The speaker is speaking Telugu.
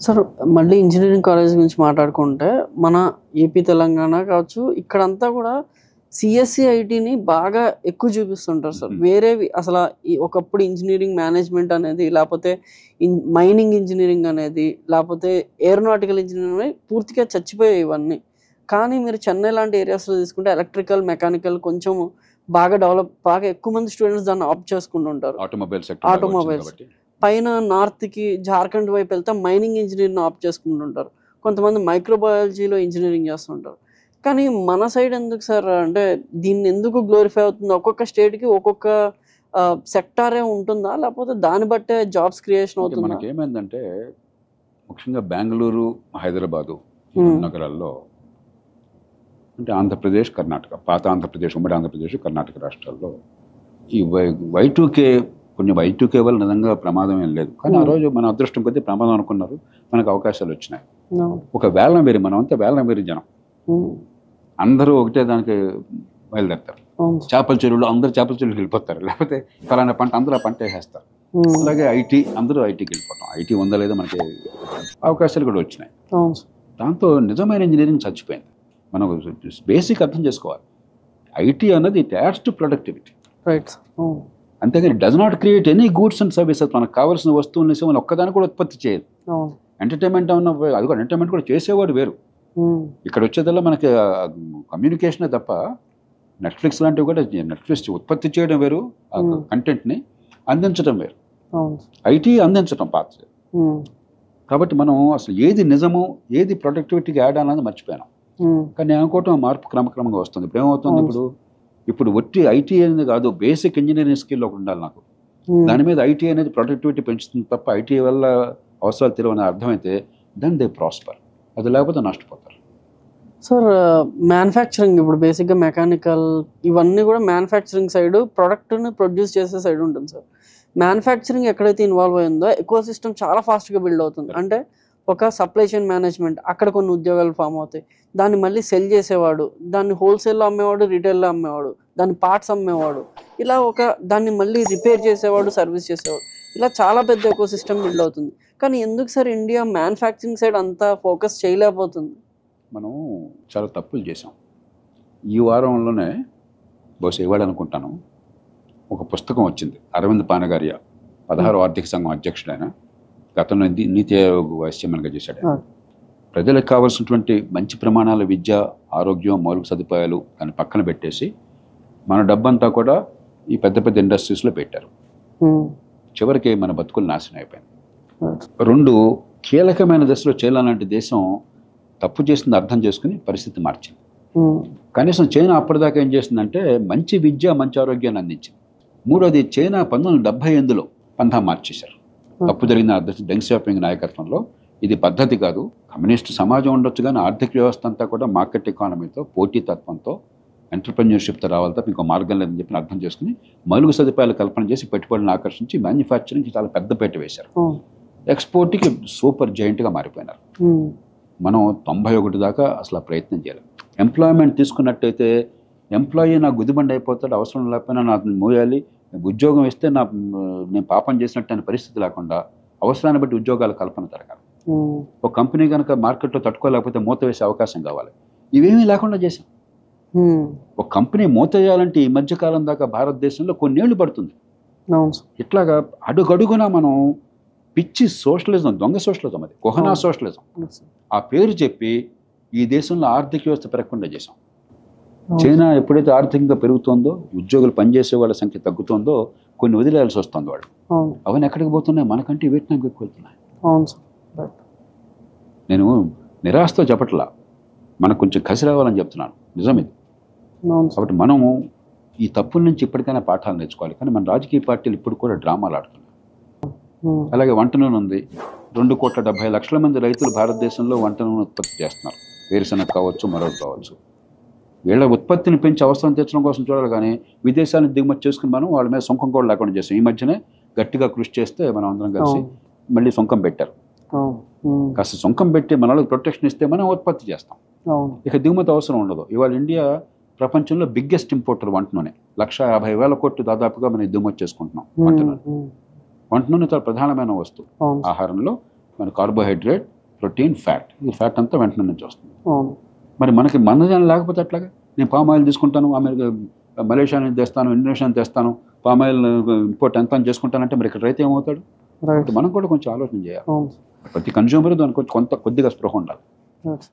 సార్ మళ్ళీ ఇంజినీరింగ్ కాలేజ్ గురించి మాట్లాడుకుంటే, మన ఏపీ, తెలంగాణ కావచ్చు, ఇక్కడంతా కూడా సీఎస్‌సి, ఐటీని బాగా ఎక్కువ చూపిస్తుంటారు సార్. వేరేవి అసల ఒకప్పుడు ఇంజినీరింగ్ మేనేజ్మెంట్ అనేది, లేపోతే మైనింగ్ ఇంజినీరింగ్ అనేది, లేపోతే ఏరోనాటికల్ ఇంజినీరింగ్ అనేవి పూర్తిగా చచ్చిపోయాయి ఇవన్నీ. కానీ మీరు చెన్నై లాంటి ఏరియాస్‌లో తీసుకుంటే ఎలక్ట్రికల్, మెకానికల్ కొంచెం బాగా ఎక్కువ మంది స్టూడెంట్స్ దాన్ని ఆప్ట్ చేసుకుంటుంటారు. ఆటోమొబైల్ సెక్టర్ బాగా వచ్చింది ఆటోమొబైల్స్. కాబట్టి. పైన నార్త్‌కి జార్ఖండ్ వైపు వెళ్తే మైనింగ్ ఇంజినీర్‌ని ఆప్ట్ చేసుకుంటుంటారు. కొంతమంది మైక్రోబయాలజీలో ఇంజినీరింగ్ చేస్తుంటారు. కానీ మన సైడ్ ఎందుకు సార్ అంటే దీన్ని ఎందుకు గ్లోరిఫై అవుతుంది? ఒక్కొక్క స్టేట్‌కి ఒక్కొక్క సెక్టారే ఉంటుందా? లేకపోతే దాన్ని బట్టే జాబ్స్ క్రియేషన్ అంటే అవుతుందా? మనకేమైందంటే ముఖ్యంగా బెంగళూరు, హైదరాబాదు ఈ హ్మ్. 2 నగరాల్లో అంటే ఆంధ్రప్రదేశ్, కర్ణాటక, పాత ఆంధ్రప్రదేశ్, ఉమ్మడి ఆంధ్రప్రదేశ్, కర్ణాటక రాష్ట్రాల్లో ఈ వై2కే కొన్ని వై2కే వల్ల నిజంగా ప్రమాదం ఏం లేదు. కానీ ఆ రోజు మన అదృష్టం కొద్దీ ప్రమాదం అనుకున్నారు. మనకు అవకాశాలు వచ్చినాయి. అవును. ఒక వేళనవేరి మనమంతా వేళనవేరి జనం. హ్మ్. అందరూ ఒకటే దానికి బయలుదేరుతారు. అవును. చేపల చెరువులో అందరూ చేపల చెరువుకి వెళ్ళిపోతారు. లేకపోతే ఫలానా పంట అందరూ ఆ పంట వేసేస్తారు. హ్మ్. అలాగే ఐటీ అందరూ ఐటీకి వెళ్ళిపోవటం. ఐటీ ఉందా లేదా మనకి అవకాశాలు కూడా వచ్చినాయి. అవును సార్. దాంతో నిజమైన ఇంజనీరింగ్ చచ్చిపోయింది. మనం బేసిక్ అర్థం చేసుకోవాలి. ఐటీ అన్నది it adds to productivity. Right sir. అవును. అంతేగాని does not create any goods and services. మనకు కావాల్సిన వస్తువుల్ని సేవలు ఒక్కదాన్ని కూడా ఉత్పత్తి చేయదు. అవును. ఎంటర్టైన్మెంట్ అన్న అది కూడా ఎంటర్టైన్మెంట్ కూడా చేసేవాడు వేరు. హ్మ్. ఇక్కడ వచ్చేదల్లా మనకి కమ్యూనికేషనే తప్ప నెట్ఫ్లిక్స్ లాంటివి కూడా నెట్ఫ్లిక్స్ ఉత్పత్తి చేయడం వేరు, ఆ కంటెంట్ని అందించడం వేరు. అవును. ఐటీ అందించడం పాత. హ్మ్. కాబట్టి మనం అసలు ఏది నిజము ఏది ప్రొడక్టివిటీకి యాడ్ అన్నది మర్చిపోయాం. హ్మ్. కానీ నేను అనుకోవటం ఆ మార్పు క్రమక్రమంగా వస్తుంది. ఇప్పుడు ఏమవుతుంది, ఇప్పుడు ఒట్టి ఐటీ అనేది కాదు, బేసిక్ ఇంజనీరింగ్ స్కిల్ ఒకటి ఉండాలి నాకు. దాని మీద ఐటీ అనేది ప్రొడక్టివిటీ పెంచుతుంది తప్ప ఐటీ వల్ల అవసరాలు తెలియని అర్థమైతే దెన్ దే ప్రాస్పర్. అది లేకపోతే నష్టపోతారు. సార్ మ్యానుఫ్యాక్చరింగ్ ఇప్పుడు బేసిక్గా మెకానికల్ ఇవన్నీ కూడా మ్యానుఫ్యాక్చరింగ్ సైడ్ ప్రొడక్ట్ని ప్రొడ్యూస్ చేసే సైడ్ ఉంటుంది సార్. మ్యానుఫ్యాక్చరింగ్ ఎక్కడైతే ఇన్వాల్వ్ అయిందో ఎకో సిస్టమ్ చాలా ఫాస్ట్గా బిల్డ్ అవుతుంది. అంటే ఒక సప్లై చైన్ మేనేజ్మెంట్ అక్కడ కొన్ని ఉద్యోగాలు ఫామ్ అవుతాయి. దాన్ని మళ్ళీ సెల్ చేసేవాడు, దాన్ని హోల్సేల్లో అమ్మేవాడు, రీటైల్లో అమ్మేవాడు, దాన్ని పార్ట్స్ అమ్మేవాడు, ఇలా దాన్ని మళ్ళీ రిపేర్ చేసేవాడు, సర్వీస్ చేసేవాడు, ఇలా చాలా పెద్ద ఎకో సిస్టమ్ బిల్డ్ అవుతుంది. కానీ ఎందుకు సార్ ఇండియా మ్యానుఫ్యాక్చరింగ్ సైడ్ అంతా ఫోకస్ చేయలేకపోతుంది? మనం చాలా తప్పులు చేసాం. ఈ వారంలోనే బహుశా ఇవాళ అనుకుంటాను ఒక పుస్తకం వచ్చింది. అరవింద్ పానగారియా 16వ ఆర్థిక సంఘం అధ్యక్షుడైన, గతంలో నీతి ఆయోగ్ వైస్ చైర్మన్గా చేశాడు. ప్రజలకు కావాల్సినటువంటి మంచి ప్రమాణాల విద్య, ఆరోగ్యం, మౌలిక సదుపాయాలు దాన్ని పక్కన పెట్టేసి మన డబ్బంతా కూడా ఈ పెద్ద పెద్ద ఇండస్ట్రీస్లో పెట్టారు. చివరికి మన బతుకులు నాశనం అయిపోయింది. 2 కీలకమైన దశలో చైనా లాంటి దేశం తప్పు చేసింది అర్థం చేసుకుని పరిస్థితి మార్చింది. కనీసం చైనా అప్పటిదాకా ఏం చేసిందంటే మంచి విద్య, మంచి ఆరోగ్యాన్ని అందించింది. 3వది చైనా 1978లో పంథా మార్చేశారు. తప్పు జరిగిన డెంగ్ షాపింగ్ నాయకత్వంలో ఇది పద్ధతి కాదు, కమ్యూనిస్టు సమాజం ఉండొచ్చు కానీ ఆర్థిక వ్యవస్థ అంతా కూడా మార్కెట్ ఎకానమీతో, పోటీతత్వంతో, ఎంటర్ప్రెన్యూర్షిప్తో రావాలి తప్ప ఇంకో మార్గం లేదని చెప్పి అర్థం చేసుకుని మౌలిక సదుపాయాలు కల్పన చేసి పెట్టుబడులను ఆకర్షించి మ్యానుఫ్యాక్చరింగ్కి చాలా పెద్ద పీట వేశారు. ఎక్స్పోర్ట్కి సూపర్ జైంట్గా మారిపోయినారు. మనం 91 దాకా అసలు ప్రయత్నం చేయాలి. ఎంప్లాయ్మెంట్ తీసుకున్నట్టయితే ఎంప్లాయీ నా గుదిబండి అయిపోతాడు, అవసరం లేకపోయినా నాకు మోయాలి, ఉద్యోగం ఇస్తే నేను పాపం చేసినట్టు అనే పరిస్థితి లేకుండా అవసరాన్ని బట్టి ఉద్యోగాల కల్పన జరగాలి. ఒక కంపెనీ కనుక మార్కెట్లో తట్టుకోలేకపోతే మూత వేసే అవకాశం కావాలి. ఇవేమీ లేకుండా చేశాం. ఒక కంపెనీ మూత వేయాలంటే ఈ మధ్యకాలం దాకా భారతదేశంలో కొన్నేళ్లు పడుతుంది. ఇట్లాగా అడుగడుగునా మనం పిచ్చి సోషలిజం, దొంగ సోషలిజం, అది కొహనా సోషలిజం, ఆ పేరు చెప్పి ఈ దేశంలో ఆర్థిక వ్యవస్థ పెరగకుండా చేశాం. చైనా ఎప్పుడైతే ఆర్థికంగా పెరుగుతుందో, ఉద్యోగులు పనిచేసే వాళ్ళ సంఖ్య తగ్గుతుందో కొన్ని వదిలేయాల్సి వస్తుంది వాళ్ళు. అవన్నీ ఎక్కడికి పోతున్నాయి? మనకంటే వియట్నాంకి ఎక్కువ వెళ్తున్నాయి. నేను నిరాశతో చెప్పట్లా, మనకు కొంచెం కసి రావాలని చెప్తున్నాను, నిజం ఇది. కాబట్టి మనము ఈ తప్పుల నుంచి ఇప్పటికైనా పాఠాలు నేర్చుకోవాలి. కానీ మన రాజకీయ పార్టీలు ఇప్పుడు కూడా డ్రామాలు ఆడుతున్నాయి. అలాగే వంట నూనె ఉంది. 2,70,00,000 మంది రైతులు భారతదేశంలో వంట నూనె ఉత్పత్తి చేస్తున్నారు. వేరుశనగ కావచ్చు, మరొకటి కావచ్చు. వీళ్ళ ఉత్పత్తిని పెంచి అవసరం తీర్చడం కోసం చూడాలి కానీ విదేశాలను దిగుమతి చేసుకుని మనం వాళ్ళ మీద సుంకం కూడా లేకుండా చేస్తాం. ఈ మధ్యనే గట్టిగా కృషి చేస్తే మనం అందరం కలిసి మళ్ళీ సుంకం పెట్టారు. కాస్త సుంకం పెట్టి మన వాళ్ళకి ప్రొటెక్షన్ ఇస్తే మనం ఉత్పత్తి చేస్తాం. ఇక దిగుమతి అవసరం ఉండదు. ఇవాళ ఇండియా ప్రపంచంలో బిగ్గెస్ట్ ఇంపోర్టర్ వంట నూనె. 150,000 కోట్లు దాదాపుగా మనం దిగుమతి చేసుకుంటున్నాం వంట నూనె. వంట నూనె చాలా ప్రధానమైన వస్తువు ఆహారంలో. మన కార్బోహైడ్రేట్, ప్రోటీన్, ఫ్యాట్. ఈ ఫ్యాట్ అంతా వెంటనే నుంచి వస్తుంది. అవును. మరి మనకి మనజానం లేకపోతే అట్లాగా నేను పామ్ ఆయిల్ తీసుకుంటాను, అమెరికా మలేషియా నుంచి తెస్తాను, ఇండోనేషియా నుంచి తెస్తాను, పామ్ ఆయిల్ ఇంపోర్ట్ ఎంత అని చేసుకుంటానంటే మరి ఇక్కడ రైతు ఏమవుతాడు? రైట్. మనం కూడా కొంచెం ఆలోచన చేయాలి. అవును. ప్రతి కన్జ్యూమర్ దానికి కొద్దిగా స్పృహ ఉండాలి. రైట్.